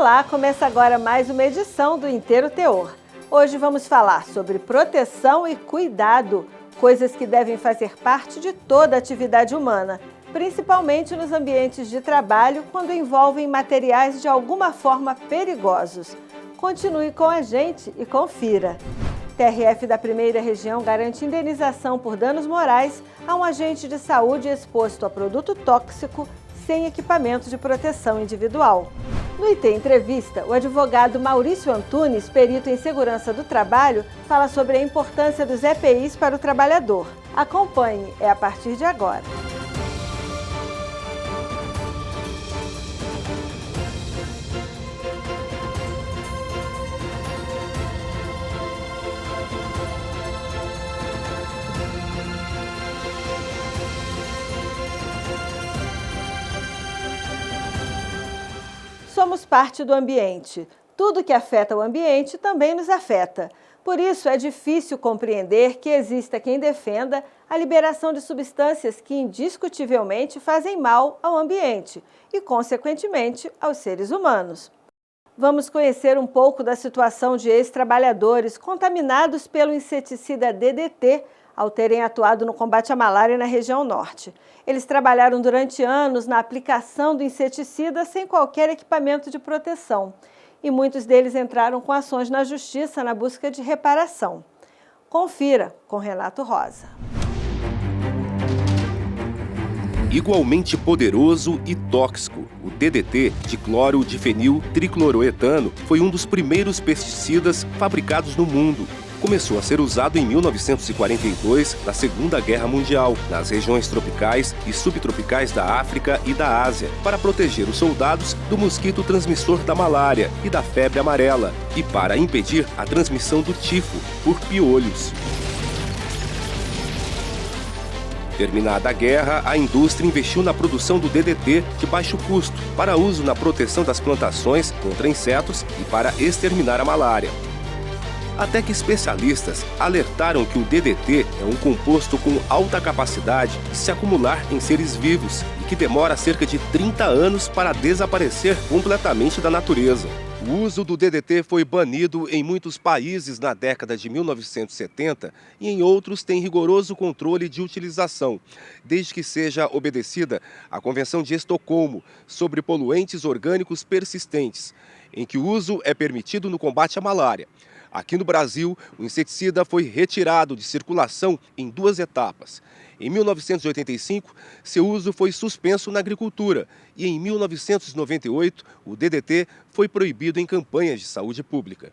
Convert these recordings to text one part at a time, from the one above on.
Olá, começa agora mais uma edição do Inteiro Teor. Hoje vamos falar sobre proteção e cuidado, coisas que devem fazer parte de toda a atividade humana, principalmente nos ambientes de trabalho quando envolvem materiais de alguma forma perigosos. Continue com a gente e confira. TRF da Primeira Região garante indenização por danos morais a um agente de saúde exposto a produto tóxico sem equipamento de proteção individual. No IT Entrevista, o advogado Maurício Antunes, perito em segurança do trabalho, fala sobre a importância dos EPIs para o trabalhador. Acompanhe, é a partir de agora. Somos parte do ambiente. Tudo que afeta o ambiente também nos afeta. Por isso, é difícil compreender que exista quem defenda a liberação de substâncias que indiscutivelmente fazem mal ao ambiente e, consequentemente, aos seres humanos. Vamos conhecer um pouco da situação de ex-trabalhadores contaminados pelo inseticida DDT, ao terem atuado no combate à malária na região norte. Eles trabalharam durante anos na aplicação do inseticida sem qualquer equipamento de proteção. E muitos deles entraram com ações na justiça na busca de reparação. Confira com Renato Rosa. Igualmente poderoso e tóxico, o DDT, dicloro-difenil tricloroetano, foi um dos primeiros pesticidas fabricados no mundo. Começou a ser usado em 1942, na Segunda Guerra Mundial, nas regiões tropicais e subtropicais da África e da Ásia, para proteger os soldados do mosquito transmissor da malária e da febre amarela, e para impedir a transmissão do tifo por piolhos. Terminada a guerra, a indústria investiu na produção do DDT de baixo custo, para uso na proteção das plantações contra insetos e para exterminar a malária. Até que especialistas alertaram que o DDT é um composto com alta capacidade de se acumular em seres vivos e que demora cerca de 30 anos para desaparecer completamente da natureza. O uso do DDT foi banido em muitos países na década de 1970 e em outros tem rigoroso controle de utilização, desde que seja obedecida a Convenção de Estocolmo sobre poluentes orgânicos persistentes, em que o uso é permitido no combate à malária. Aqui no Brasil, o inseticida foi retirado de circulação em 2 etapas. Em 1985, seu uso foi suspenso na agricultura e em 1998, o DDT foi proibido em campanhas de saúde pública.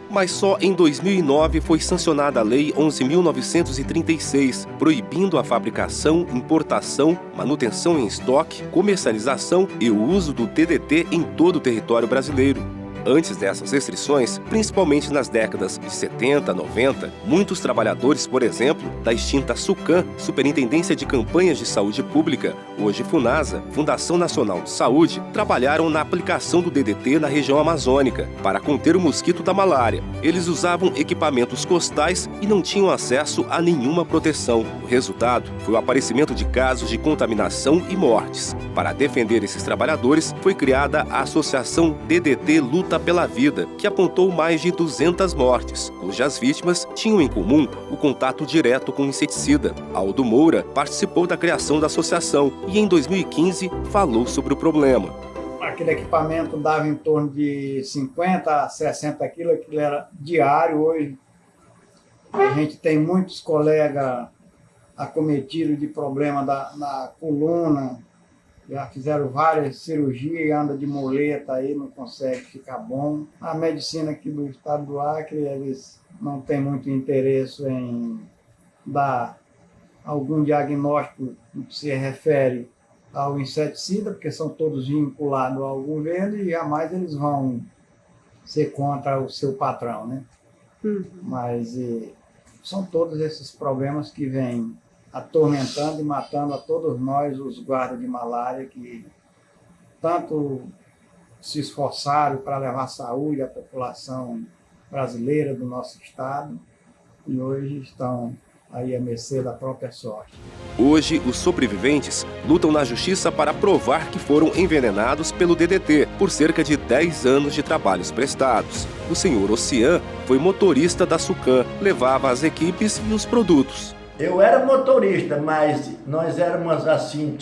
Mas só em 2009 foi sancionada a Lei 11.936, proibindo a fabricação, importação, manutenção em estoque, comercialização e o uso do DDT em todo o território brasileiro. Antes dessas restrições, principalmente nas décadas de 70, 90, muitos trabalhadores, por exemplo, da extinta SUCAM, Superintendência de Campanhas de Saúde Pública, hoje FUNASA, Fundação Nacional de Saúde, trabalharam na aplicação do DDT na região amazônica, para conter o mosquito da malária. Eles usavam equipamentos costais e não tinham acesso a nenhuma proteção. O resultado foi o aparecimento de casos de contaminação e mortes. Para defender esses trabalhadores, foi criada a Associação DDT Luta pela Vida, que apontou mais de 200 mortes, cujas vítimas tinham em comum o contato direto com o inseticida. Aldo Moura participou da criação da associação e, em 2015, falou sobre o problema. Aquele equipamento dava em torno de 50 a 60 quilos, aquilo era diário. Hoje a gente tem muitos colegas acometidos de problema na coluna, já fizeram várias cirurgias, anda de muleta aí, não consegue ficar bom. A medicina aqui do estado do Acre, eles não têm muito interesse em dar algum diagnóstico que se refere ao inseticida, porque são todos vinculados ao governo e jamais eles vão ser contra o seu patrão, né? Mas são todos esses problemas que vêm atormentando e matando a todos nós, os guardas de malária, que tanto se esforçaram para levar saúde à população brasileira do nosso estado e hoje estão aí à mercê da própria sorte. Hoje, os sobreviventes lutam na justiça para provar que foram envenenados pelo DDT, por cerca de 10 anos de trabalhos prestados. O senhor Ossian foi motorista da Sucan, levava as equipes e os produtos. Eu era motorista, mas nós éramos assim,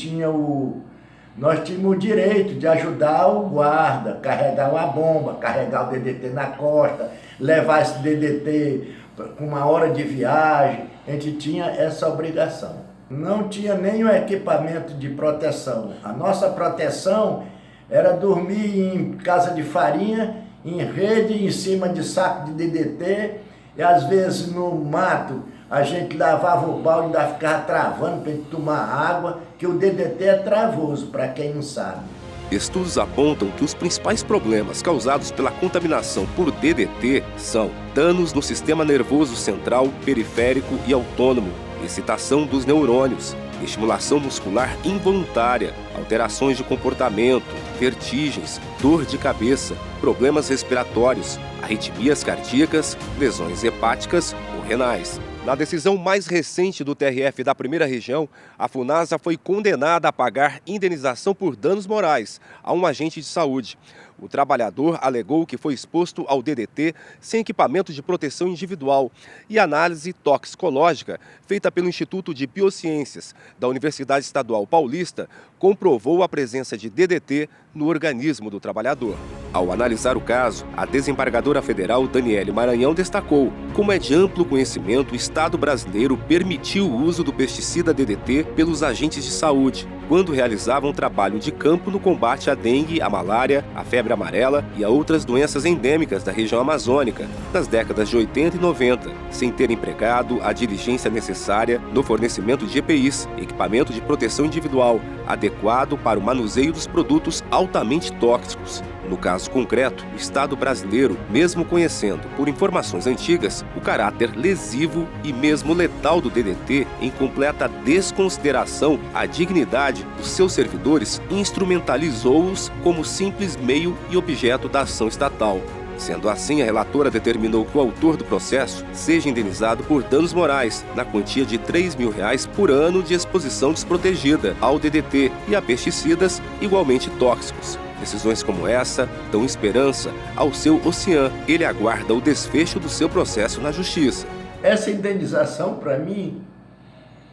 nós tínhamos o direito de ajudar o guarda, carregar uma bomba, carregar o DDT na costa, levar esse DDT com uma hora de viagem. A gente tinha essa obrigação. Não tinha nenhum equipamento de proteção. A nossa proteção era dormir em casa de farinha, em rede, em cima de saco de DDT, e às vezes no mato a gente lavava o balde e ainda ficava travando para a gente tomar água, que o DDT é travoso, para quem não sabe. Estudos apontam que os principais problemas causados pela contaminação por DDT são danos no sistema nervoso central, periférico e autônomo, excitação dos neurônios, estimulação muscular involuntária, alterações de comportamento, vertigens, dor de cabeça, problemas respiratórios, arritmias cardíacas, lesões hepáticas ou renais. Na decisão mais recente do TRF da Primeira Região, a Funasa foi condenada a pagar indenização por danos morais a um agente de saúde. O trabalhador alegou que foi exposto ao DDT sem equipamento de proteção individual e análise toxicológica feita pelo Instituto de Biociências da Universidade Estadual Paulista comprovou a presença de DDT no organismo do trabalhador. Ao analisar o caso, a desembargadora federal Daniele Maranhão destacou como é de amplo conhecimento o Estado brasileiro permitiu o uso do pesticida DDT pelos agentes de saúde, quando realizavam trabalho de campo no combate à dengue, à malária, à febre amarela e a outras doenças endêmicas da região amazônica, nas décadas de 80 e 90, sem ter empregado a diligência necessária no fornecimento de EPIs, equipamento de proteção individual, adequado para o manuseio dos produtos altamente tóxicos. No caso concreto, o Estado brasileiro, mesmo conhecendo, por informações antigas, o caráter lesivo e mesmo letal do DDT, em completa desconsideração à dignidade dos seus servidores, instrumentalizou-os como simples meio e objeto da ação estatal. Sendo assim, a relatora determinou que o autor do processo seja indenizado por danos morais, na quantia de R$ 3.000 por ano de exposição desprotegida ao DDT e a pesticidas igualmente tóxicos. Decisões como essa dão esperança ao seu Ossian. Ele aguarda o desfecho do seu processo na Justiça. Essa indenização, para mim,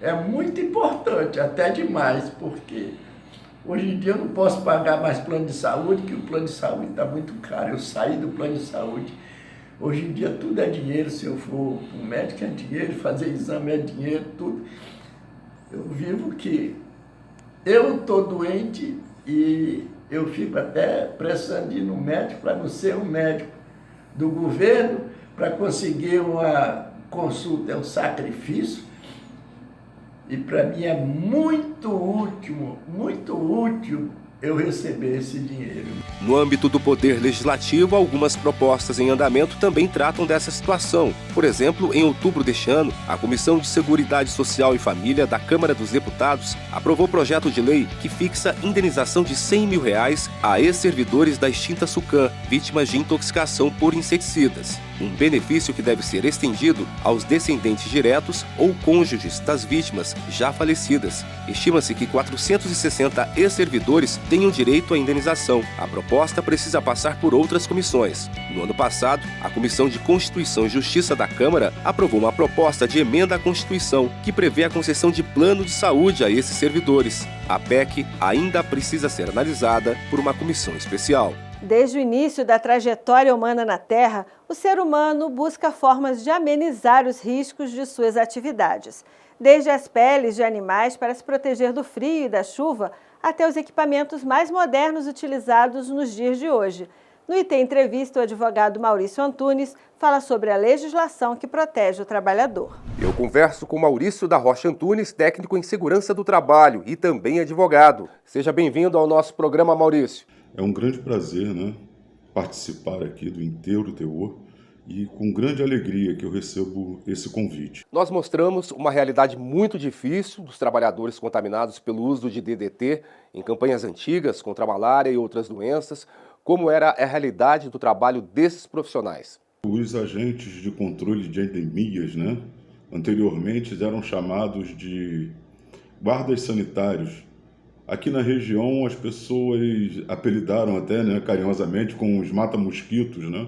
é muito importante, até demais, porque hoje em dia eu não posso pagar mais plano de saúde, que o plano de saúde está muito caro. Eu saí do plano de saúde. Hoje em dia tudo é dinheiro, se eu for para o médico é dinheiro, fazer exame é dinheiro, tudo. Eu vivo que eu estou doente e eu fico até precisando ir no médico para não ser um médico do governo, para conseguir uma consulta, é um sacrifício. E para mim é muito útil eu receber esse dinheiro. No âmbito do Poder Legislativo, algumas propostas em andamento também tratam dessa situação. Por exemplo, em outubro deste ano, a Comissão de Seguridade Social e Família da Câmara dos Deputados aprovou projeto de lei que fixa indenização de R$ 100.000 a ex-servidores da extinta Sucan, vítimas de intoxicação por inseticidas. Um benefício que deve ser estendido aos descendentes diretos ou cônjuges das vítimas já falecidas. Estima-se que 460 ex-servidores tenham direito à indenização. A proposta precisa passar por outras comissões. No ano passado, a Comissão de Constituição e Justiça da Câmara aprovou uma proposta de emenda à Constituição que prevê a concessão de plano de saúde a esses servidores. A PEC ainda precisa ser analisada por uma comissão especial. Desde o início da trajetória humana na Terra, o ser humano busca formas de amenizar os riscos de suas atividades. Desde as peles de animais para se proteger do frio e da chuva, até os equipamentos mais modernos utilizados nos dias de hoje. No IT Entrevista, o advogado Maurício Antunes fala sobre a legislação que protege o trabalhador. Eu converso com Maurício da Rocha Antunes, técnico em segurança do trabalho e também advogado. Seja bem-vindo ao nosso programa, Maurício. É um grande prazer, participar aqui do Inteiro Teor e com grande alegria que eu recebo esse convite. Nós mostramos uma realidade muito difícil dos trabalhadores contaminados pelo uso de DDT em campanhas antigas contra a malária e outras doenças. Como era a realidade do trabalho desses profissionais? Os agentes de controle de endemias, anteriormente eram chamados de guardas sanitários, Aqui na região as pessoas apelidaram até, né, carinhosamente com os mata-mosquitos, né?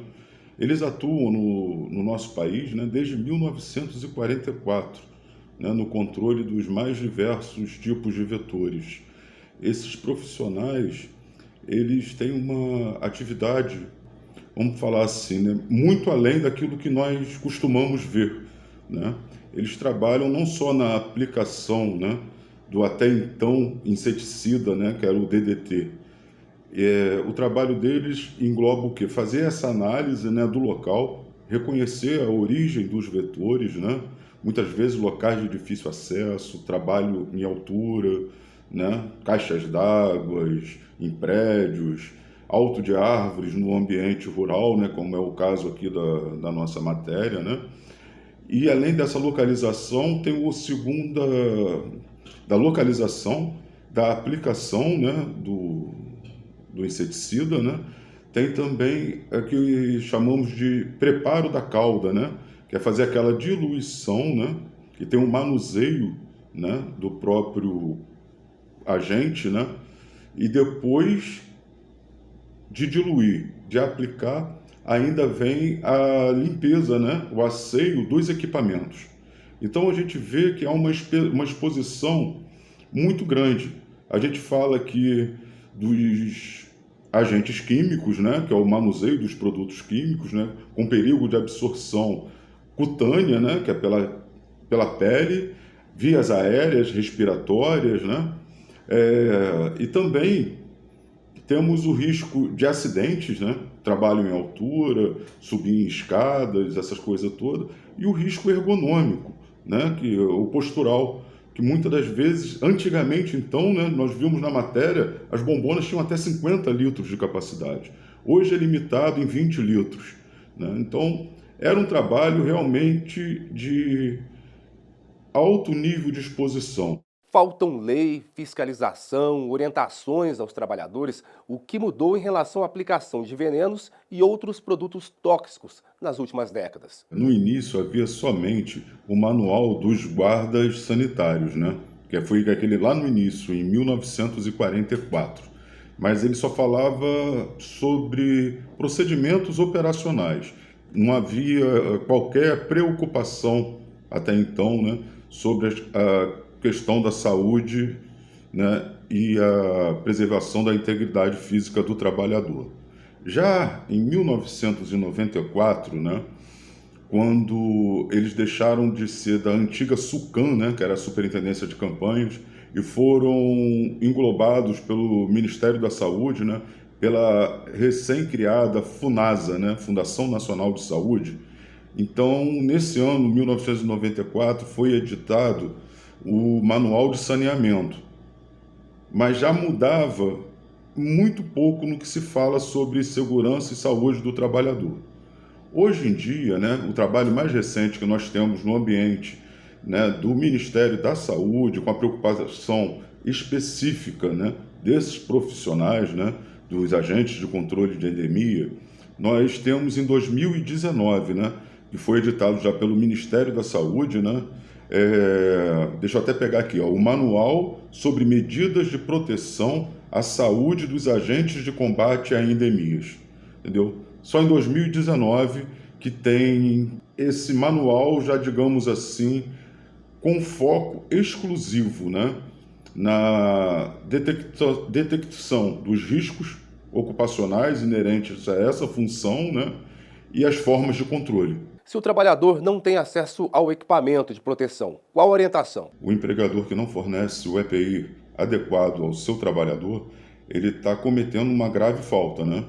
Eles atuam no nosso país, né, desde 1944, né, no controle dos mais diversos tipos de vetores. Esses profissionais, eles têm uma atividade, vamos falar assim, né, muito além daquilo que nós costumamos ver, né? Eles trabalham não só na aplicação, né, do até então inseticida, né, que era o DDT. O trabalho deles engloba o quê? Fazer essa análise, né, do local, reconhecer a origem dos vetores, né, muitas vezes locais de difícil acesso, trabalho em altura, né, caixas d'água, em prédios, alto de árvores no ambiente rural, né, como é o caso aqui da nossa matéria, né? E além dessa localização, tem o segundo da localização, da aplicação, né, do inseticida, né? Tem também o que chamamos de preparo da cauda, né? Que é fazer aquela diluição, né? Que tem um manuseio, né, do próprio agente, né? E depois de diluir, de aplicar, ainda vem a limpeza, né? O asseio dos equipamentos. Então a gente vê que há uma exposição muito grande. A gente fala aqui dos agentes químicos, né? Que é o manuseio dos produtos químicos, né? Com perigo de absorção cutânea, né? Que é pela pele, vias aéreas, respiratórias, né? E também temos o risco de acidentes, né? Trabalho em altura, subir em escadas, essas coisas todas, e o risco ergonômico, né? Que o postural, que muitas das vezes, antigamente então, né, nós vimos na matéria, as bombonas tinham até 50 litros de capacidade. Hoje é limitado em 20 litros, né? Então, era um trabalho realmente de alto nível de exposição. Faltam lei, fiscalização, orientações aos trabalhadores. O que mudou em relação à aplicação de venenos e outros produtos tóxicos nas últimas décadas? No início havia somente o manual dos guardas sanitários, né? Que foi aquele lá no início, em 1944. Mas ele só falava sobre procedimentos operacionais. Não havia qualquer preocupação até então, né, sobre a questão da saúde, né, e a preservação da integridade física do trabalhador. Já em 1994, né, quando eles deixaram de ser da antiga SUCAM, né, que era a Superintendência de Campanhas, e foram englobados pelo Ministério da Saúde, né, pela recém-criada FUNASA, né, Fundação Nacional de Saúde. Então, nesse ano, 1994, foi editado o Manual de Saneamento, mas já mudava muito pouco no que se fala sobre segurança e saúde do trabalhador. Hoje em dia, né, o trabalho mais recente que nós temos no ambiente, né, do Ministério da Saúde, com a preocupação específica, né, desses profissionais, né, dos agentes de controle de endemia, nós temos em 2019, né, que foi editado já pelo Ministério da Saúde, né, deixa eu até pegar aqui, ó, o Manual sobre Medidas de Proteção à Saúde dos Agentes de Combate a Endemias, entendeu? Só em 2019 que tem esse manual, já digamos assim, com foco exclusivo, né, na detecção dos riscos ocupacionais inerentes a essa função, né, e as formas de controle. Se o trabalhador não tem acesso ao equipamento de proteção, qual a orientação? O empregador que não fornece o EPI adequado ao seu trabalhador, ele está cometendo uma grave falta, né?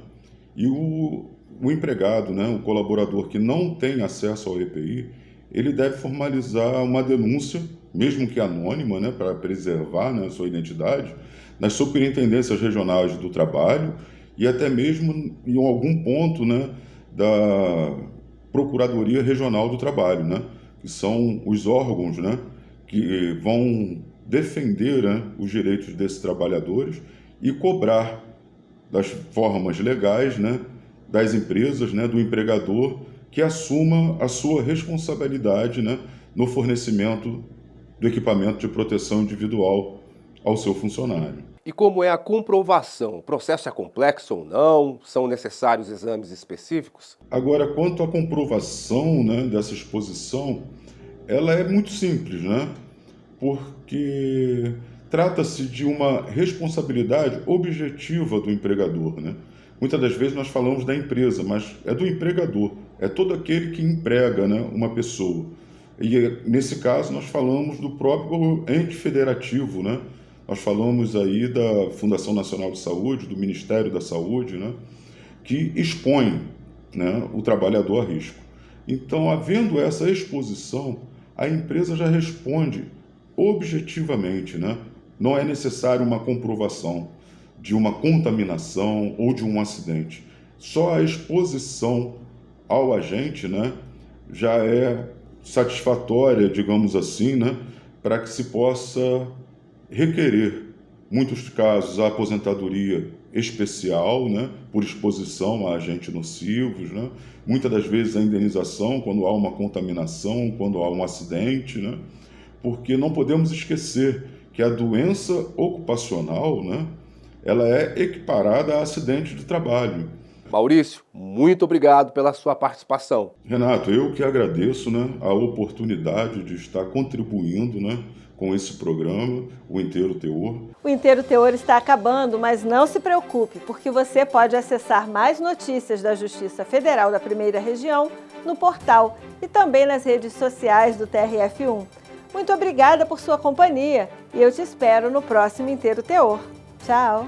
E o empregado, né, o colaborador que não tem acesso ao EPI, ele deve formalizar uma denúncia, mesmo que anônima, né, para preservar, né, a sua identidade, nas superintendências regionais do trabalho e até mesmo em algum ponto, né, da Procuradoria Regional do Trabalho, né, que são os órgãos, né, que vão defender, né, os direitos desses trabalhadores e cobrar das formas legais, né, das empresas, né, do empregador, que assuma a sua responsabilidade, né, no fornecimento do equipamento de proteção individual ao seu funcionário. E como é a comprovação? O processo é complexo ou não? São necessários exames específicos? Agora, quanto à comprovação, né, dessa exposição, ela é muito simples, né? Porque trata-se de uma responsabilidade objetiva do empregador, né? Muitas das vezes nós falamos da empresa, mas é do empregador, é todo aquele que emprega, né, uma pessoa. E nesse caso nós falamos do próprio ente federativo, né? Nós falamos aí da Fundação Nacional de Saúde, do Ministério da Saúde, né, que expõe, né, o trabalhador a risco. Então, havendo essa exposição, a empresa já responde objetivamente, né? Não é necessário uma comprovação de uma contaminação ou de um acidente. Só a exposição ao agente, né, já é satisfatória, digamos assim, né, para que se possa requerer, muitos casos, a aposentadoria especial, né, por exposição a agentes nocivos, né, muitas das vezes a indenização quando há uma contaminação, quando há um acidente, né, porque não podemos esquecer que a doença ocupacional, né, ela é equiparada a acidente de trabalho. Maurício, muito obrigado pela sua participação. Renato, eu que agradeço, né, a oportunidade de estar contribuindo, né, com esse programa, o Inteiro Teor. O Inteiro Teor está acabando, mas não se preocupe, porque você pode acessar mais notícias da Justiça Federal da Primeira Região no portal e também nas redes sociais do TRF1. Muito obrigada por sua companhia e eu te espero no próximo Inteiro Teor. Tchau!